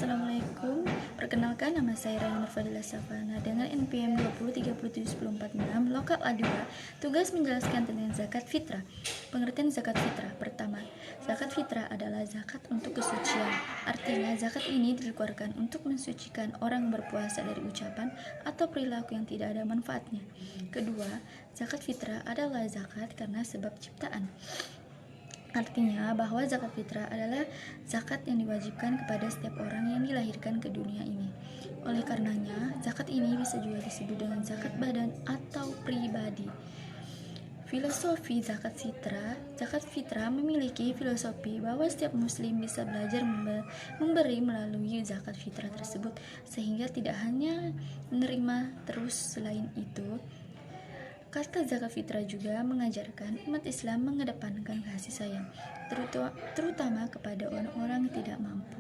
Assalamualaikum. Perkenalkan, nama saya Rayana Fadila Savana dengan NPM 20371046 Lokal A2. Tugas menjelaskan tentang zakat fitrah. Pengertian zakat fitrah. Pertama, zakat fitrah adalah zakat untuk kesucian. Artinya, zakat ini dikeluarkan untuk mensucikan orang berpuasa dari ucapan atau perilaku yang tidak ada manfaatnya. Kedua, zakat fitrah adalah zakat karena sebab ciptaan. Artinya bahwa zakat fitrah adalah zakat yang diwajibkan kepada setiap orang yang dilahirkan ke dunia ini. Oleh karenanya, zakat ini bisa juga disebut dengan zakat badan atau pribadi. Filosofi zakat fitrah memiliki filosofi bahwa setiap muslim bisa belajar memberi melalui zakat fitrah tersebut, sehingga tidak hanya menerima terus. Selain itu, kata zakat fitrah juga mengajarkan umat Islam mengedepankan kasih sayang, terutama kepada orang-orang yang tidak mampu.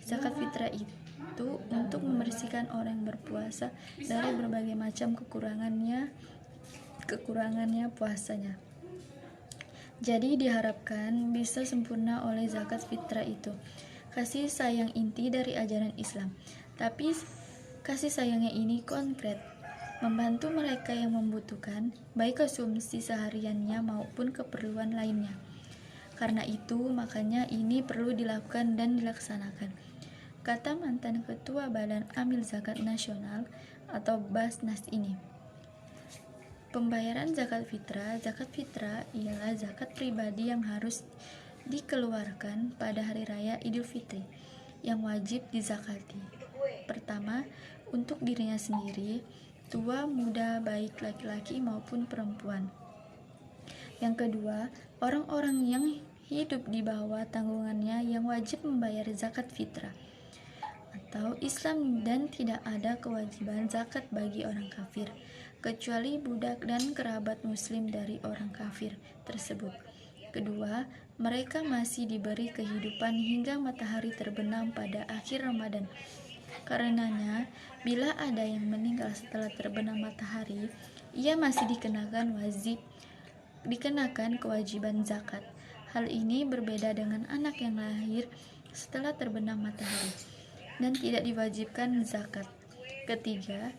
Zakat fitrah itu untuk membersihkan orang yang berpuasa dari berbagai macam kekurangannya puasanya. Jadi diharapkan bisa sempurna oleh zakat fitrah itu. Kasih sayang inti dari ajaran Islam. Tapi kasih sayangnya ini konkret, membantu mereka yang membutuhkan, baik konsumsi sehariannya maupun keperluan lainnya. Karena itu, makanya ini perlu dilakukan dan dilaksanakan. Kata mantan Ketua Badan Amil Zakat Nasional atau Basnas ini. Pembayaran zakat fitrah ialah zakat pribadi yang harus dikeluarkan pada hari raya Idul Fitri, yang wajib dizakati. Pertama, untuk dirinya sendiri, tua, muda, baik laki-laki maupun perempuan. Yang kedua, orang-orang yang hidup di bawah tanggungannya yang wajib membayar zakat fitrah atau Islam, dan tidak ada kewajiban zakat bagi orang kafir, kecuali budak dan kerabat muslim dari orang kafir tersebut. Kedua, mereka masih diberi kehidupan hingga matahari terbenam pada akhir Ramadan. Karenanya, bila ada yang meninggal setelah terbenam matahari, ia masih dikenakan kewajiban zakat. Hal ini berbeda dengan anak yang lahir setelah terbenam matahari dan tidak diwajibkan zakat. Ketiga,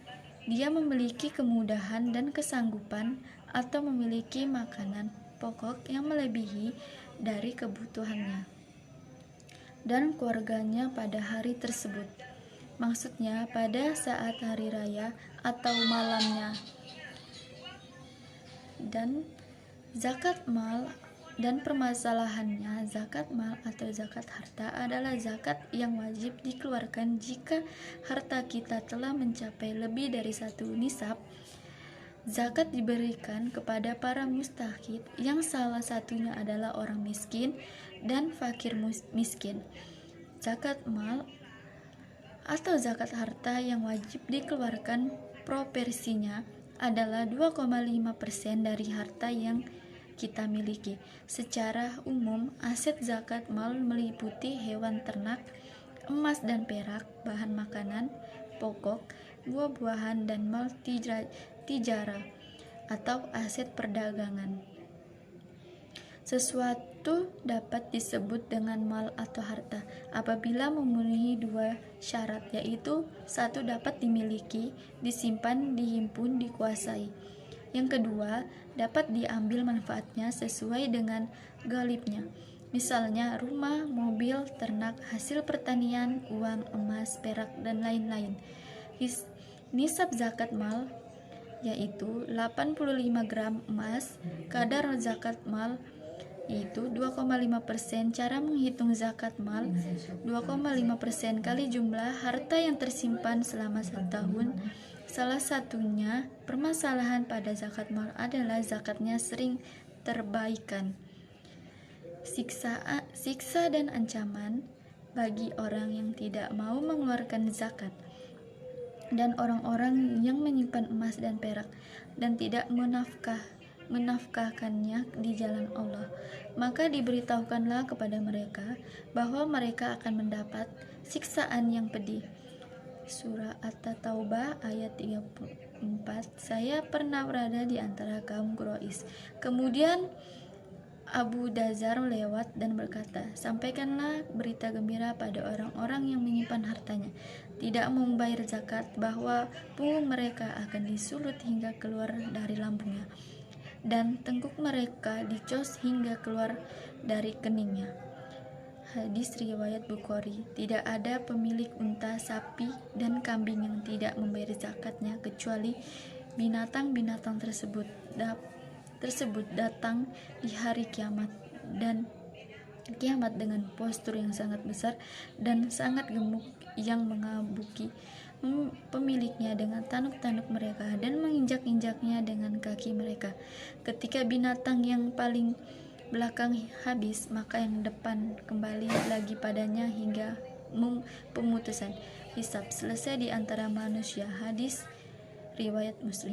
dia memiliki kemudahan dan kesanggupan atau memiliki makanan pokok yang melebihi dari kebutuhannya dan keluarganya pada hari tersebut. Maksudnya pada saat hari raya atau malamnya. Dan zakat mal dan permasalahannya, zakat mal atau zakat harta adalah zakat yang wajib dikeluarkan jika harta kita telah mencapai lebih dari 1 nisab. Zakat diberikan kepada para mustahik yang salah satunya adalah orang miskin dan fakir miskin. Zakat mal atau zakat harta yang wajib dikeluarkan proporsinya adalah 2,5% dari harta yang kita miliki. Secara umum, aset zakat mal meliputi hewan ternak, emas dan perak, bahan makanan pokok, buah-buahan, dan mal tijarah atau aset perdagangan. Sesuatu dapat disebut dengan mal atau harta apabila memenuhi 2 syarat, yaitu 1. Dapat dimiliki, disimpan, dihimpun, dikuasai. Yang kedua, dapat diambil manfaatnya sesuai dengan ghalibnya. Misalnya rumah, mobil, ternak, hasil pertanian, uang, emas, perak, dan lain-lain. Nisab zakat mal yaitu 85 gram emas. Kadar zakat mal yaitu 2,5%. Cara menghitung zakat mal 2,5% kali jumlah harta yang tersimpan selama 1 tahun. Salah satunya permasalahan pada zakat mal adalah zakatnya sering terbaikan. Siksa dan ancaman bagi orang yang tidak mau mengeluarkan zakat, dan orang-orang yang menyimpan emas dan perak dan tidak menafkahkannya di jalan Allah, maka diberitahukanlah kepada mereka bahwa mereka akan mendapat siksaan yang pedih. Surah At-Taubah ayat 34. Saya pernah berada di antara kaum Quraisy. Kemudian Abu Dazar lewat dan berkata, "Sampaikanlah berita gembira pada orang-orang yang menyimpan hartanya, tidak membayar zakat, bahwa punggung mereka akan disulut hingga keluar dari lambungnya, dan tengkuk mereka dicos hingga keluar dari keningnya." Hadis riwayat Bukhari. Tidak ada pemilik unta, sapi, dan kambing yang tidak membayar zakatnya, kecuali binatang-binatang tersebut datang di hari kiamat dengan postur yang sangat besar dan sangat gemuk, yang mengabuki pemiliknya dengan tanduk-tanduk mereka dan menginjak-injaknya dengan kaki mereka. Ketika binatang yang paling belakang habis, maka yang depan kembali lagi padanya hingga pemutusan hisab selesai di antara manusia. Hadis riwayat Muslim.